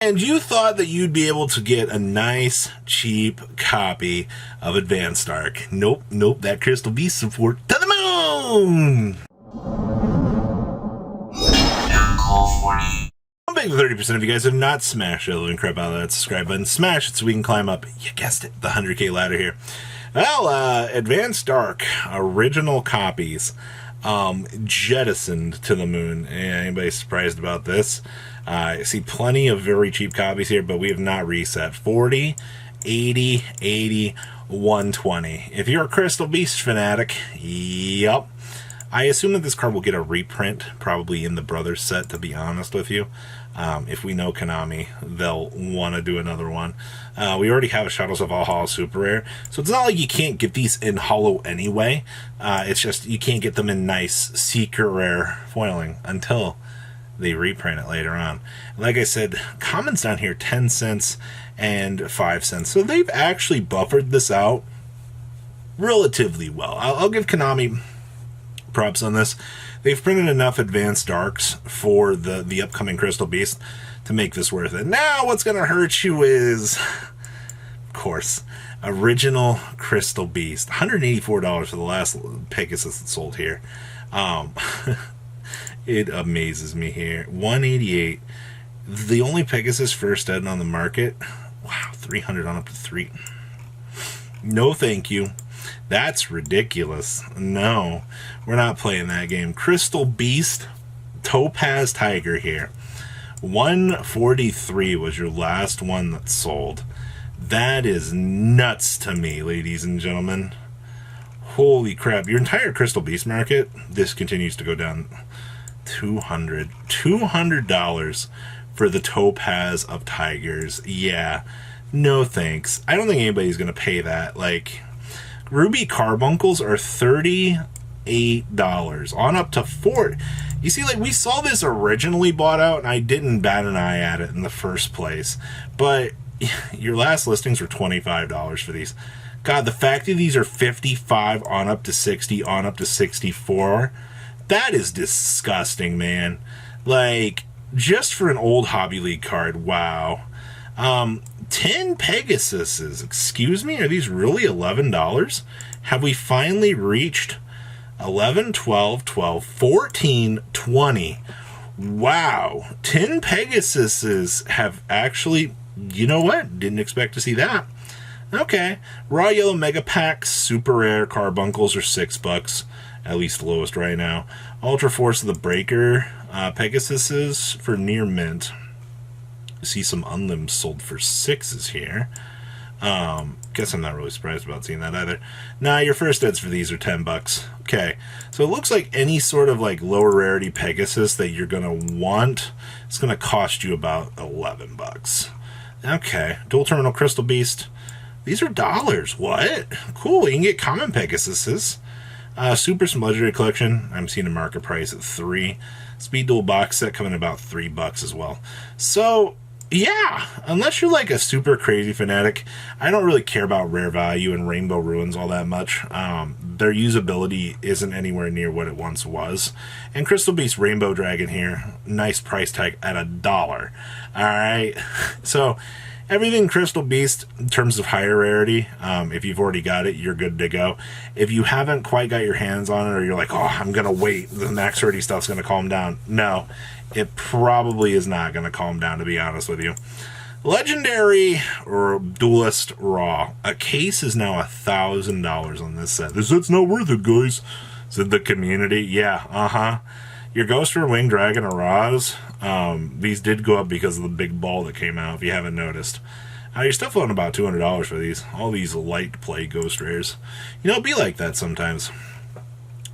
And you thought that you'd be able to get a nice, cheap copy of Advanced Arc. Nope, that Crystal Beast support to the moon! I'm betting 30% of you guys have not smashed it and crap out of that subscribe button. Smash it so we can climb up, you guessed it, the 100K ladder here. Well, Advanced Arc, original copies, jettisoned to the moon. Anybody surprised about this? I see plenty of very cheap copies here, but we have not reset. 40, 80, 80, 120. If you're a Crystal Beast fanatic, yep. I assume that this card will get a reprint, probably in the Brothers set, to be honest with you. If we know Konami, they'll want to do another one. We already have a Shadows of Valhalla Super Rare, so it's not like you can't get these in holo anyway. It's just you can't get them in nice secret rare foiling until they reprint it later on. Like I said, commons down here 10 cents and 5 cents. So they've actually buffered this out relatively well. I'll give Konami props on this. They've printed enough Advanced Arcs for the upcoming Crystal Beast to make this worth it. Now what's going to hurt you is, of course, original Crystal Beast. $184 for the last Pegasus that sold here. It amazes me here. $188. The only Pegasus first ed on the market. Wow, $300 on up to $3. No thank you. That's ridiculous. No, we're not playing that game. Crystal Beast, Topaz Tiger here. $143 was your last one that sold. That is nuts to me, ladies and gentlemen. Holy crap. Your entire Crystal Beast market, this continues to go down. $200 for the Topaz of Tigers. Yeah, no thanks. I don't think anybody's gonna pay that. Like, Ruby Carbuncles are $38 on up to $40. You see, like, we saw this originally bought out and I didn't bat an eye at it in the first place, but your last listings were $25 for these. God, the fact that these are 55 on up to 60 on up to 64, that is disgusting, man. Like, just for an old Hobby League card, wow. 10 Pegasuses, excuse me? Are these really $11? Have we finally reached 11, 12, 12, 14, 20? Wow. 10 Pegasuses have actually, you know what? Didn't expect to see that. Okay. Raw Yellow Mega Packs, Super Rare Carbuncles are $6. At least the lowest right now. Ultra Force of the Breaker Pegasuses for near mint. See some unlimbs sold for $6s here. Guess I'm not really surprised about seeing that either. Nah, your first eds for these are $10. Okay, so it looks like any sort of like lower rarity Pegasus that you're gonna want, it's gonna cost you about $11. Okay, Dual Terminal Crystal Beast. These are dollars. What? Cool. You can get common Pegasuses. Super Smudgery Collection, I'm seeing a market price at $3. Speed Duel Box Set coming about $3 as well. So, yeah, unless you're like a super crazy fanatic, I don't really care about Rare Value and Rainbow Ruins all that much. Their usability isn't anywhere near what it once was. And Crystal Beast Rainbow Dragon here, nice price tag at $1. Alright, so everything Crystal Beast in terms of higher rarity, if you've already got it, you're good to go. If you haven't quite got your hands on it, or you're like, oh, I'm going to wait, the max rarity stuff's going to calm down. No, it probably is not going to calm down, to be honest with you. Legendary or Duelist Raw. A case is now $1,000 on this set. This set's not worth it, guys, said the community. Yeah, Your Ghost or Winged Dragon or Raws, these did go up because of the big ball that came out, if you haven't noticed. You're still floating about $200 for these. All these light play Ghost Rares. You know, it'd be like that sometimes.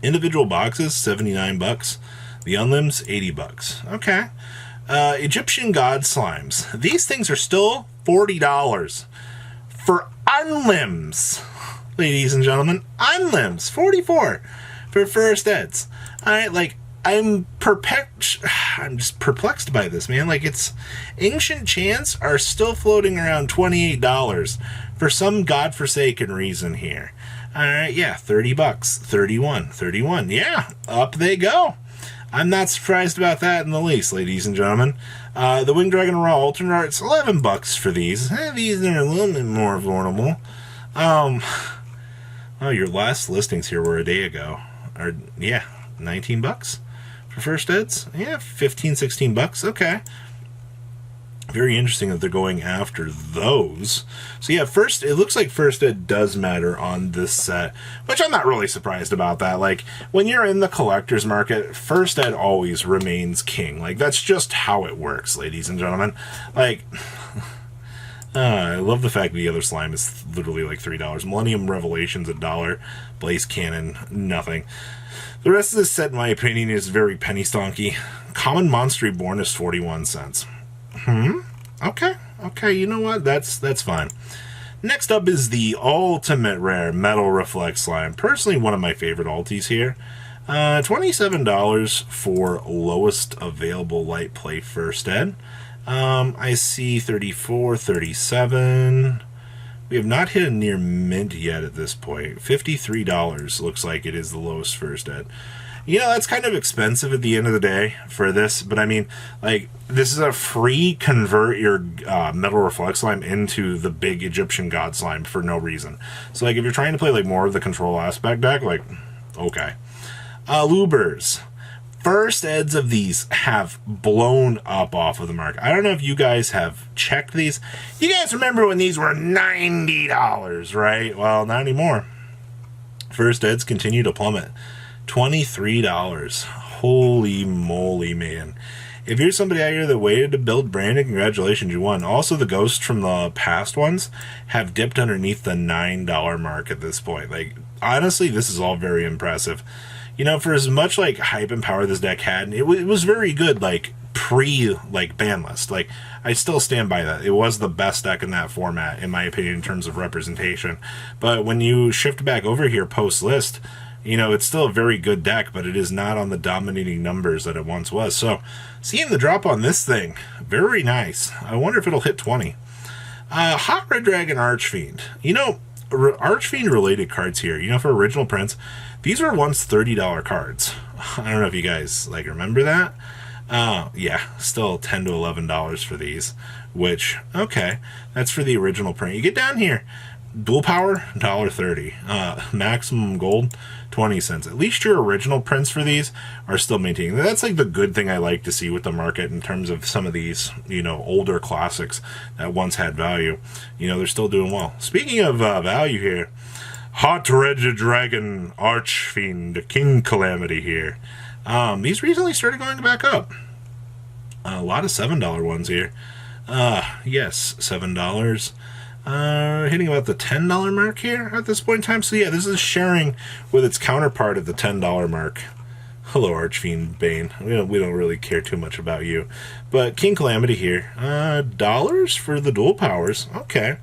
Individual boxes, $79. The Unlimbs, $80. Okay. Egyptian God Slimes. These things are still $40 for Unlimbs. Ladies and gentlemen, Unlimbs, $44 for first eds. Alright, like, I'm just perplexed by this, man. Like, it's Ancient Chants are still floating around $28 for some godforsaken reason here. All right, yeah, $30, 31, 31. Yeah, up they go. I'm not surprised about that in the least, ladies and gentlemen. The Winged Dragon Raw Alternate Arts, $11 for these. These are a little bit more affordable. Oh, your last listings here were a day ago. Or, yeah, $19 for first eds? Yeah, $15, $16. Okay. Very interesting that they're going after those. So yeah, it looks like first ed does matter on this set, which I'm not really surprised about that. Like, when you're in the collector's market, first ed always remains king. Like, that's just how it works, ladies and gentlemen. Like, I love the fact that the other slime is literally like $3. Millennium Revelation's $1. Blaze Cannon, nothing. The rest of this set, in my opinion, is very penny stonky. Common Monster Reborn is 41 cents. Okay, you know what? That's fine. Next up is the ultimate rare Metal Reflect Slime. Personally, one of my favorite alties here. $27 for lowest available light play first ed. I see 34, 37. We have not hit a near mint yet at this point. $53 looks like it is the lowest first ed. You know, that's kind of expensive at the end of the day for this, but I mean, like, this is a free convert your Metal Reflect Slime into the big Egyptian God Slime for no reason. So, like, if you're trying to play, like, more of the control aspect deck, like, okay. Lubers. First eds of these have blown up off of the market. I don't know if you guys have checked these. You guys remember when these were $90, right? Well, not anymore. First eds continue to plummet. $23. Holy moly, man. If you're somebody out here that waited to build Brandon, congratulations, you won. Also, the ghosts from the past ones have dipped underneath the $9 mark at this point. Like, honestly, this is all very impressive. You know, for as much, like, hype and power this deck had, it was very good, like, ban list. Like, I still stand by that. It was the best deck in that format, in my opinion, in terms of representation. But when you shift back over here post-list, you know, it's still a very good deck, but it is not on the dominating numbers that it once was. So, seeing the drop on this thing, very nice. I wonder if it'll hit 20. Hot Red Dragon Archfiend. You know, Archfiend related cards here, you know, for original prints, these were once $30 cards. I don't know if you guys, like, remember that. Yeah, still $10 to $11 for these, which, okay, that's for the original print. You get down here, dual power, $1.30. Maximum gold, 20 cents. At least your original prints for these are still maintaining. That's like the good thing I like to see with the market in terms of some of these, you know, older classics that once had value. You know, they're still doing well. Speaking of value here, Hot Red Dragon Archfiend King Calamity here. These recently started going back up. A lot of $7 ones here. Yes, $7. Hitting about the $10 mark here at this point in time. So yeah, this is sharing with its counterpart at the $10 mark. Hello, Archfiend Bane. We don't really care too much about you. But King Calamity here. Dollars for the dual powers. Okay.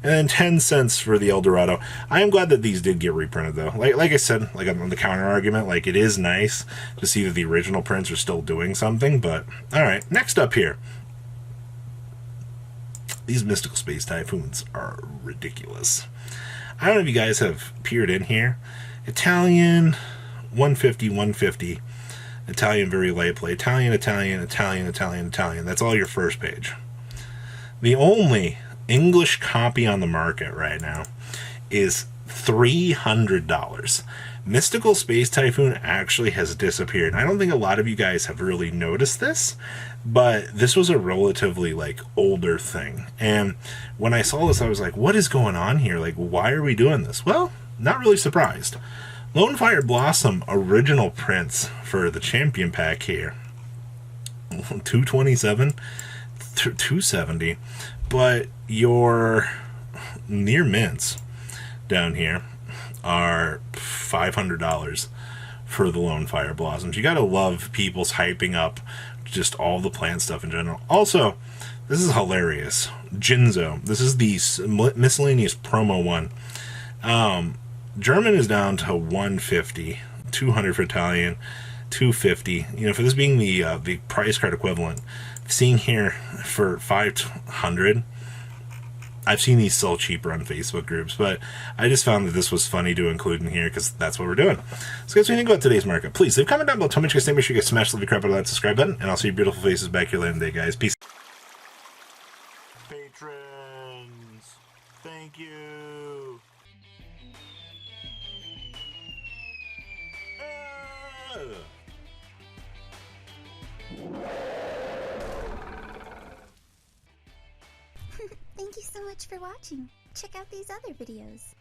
And then 10 cents for the El Dorado. I am glad that these did get reprinted, though. Like I said, like on the counter argument, like, it is nice to see that the original prints are still doing something. But, alright, next up here. These Mystical Space Typhoons are ridiculous. I don't know if you guys have peered in here. Italian, 150, 150. Italian, very light play. Italian, Italian, Italian, Italian, Italian. That's all your first page. The only English copy on the market right now is $300. Mystical Space Typhoon actually has disappeared. I don't think a lot of you guys have really noticed this, but this was a relatively, like, older thing. And when I saw this, I was like, what is going on here? Like, why are we doing this? Well, not really surprised. Lone Fire Blossom original prints for the Champion Pack here. 227, 270. But your near mints down here are $500 for the Lone Fire Blossoms. You gotta love people's hyping up just all the plant stuff in general. Also, this is hilarious. Jinzo. This is the miscellaneous promo one. German is down to 150, 200 for Italian, 250. You know, for this being the price card equivalent, seeing here for 500. I've seen these sold cheaper on Facebook groups, but I just found that this was funny to include in here because that's what we're doing. So guys, when you think about today's market, please leave a comment down below. Tell me what you guys think. Make sure you guys smash the crap out of that subscribe button, and I'll see your beautiful faces back here later in the day, guys. Peace. Patrons, thank you. Thank you so much for watching. Check out these other videos.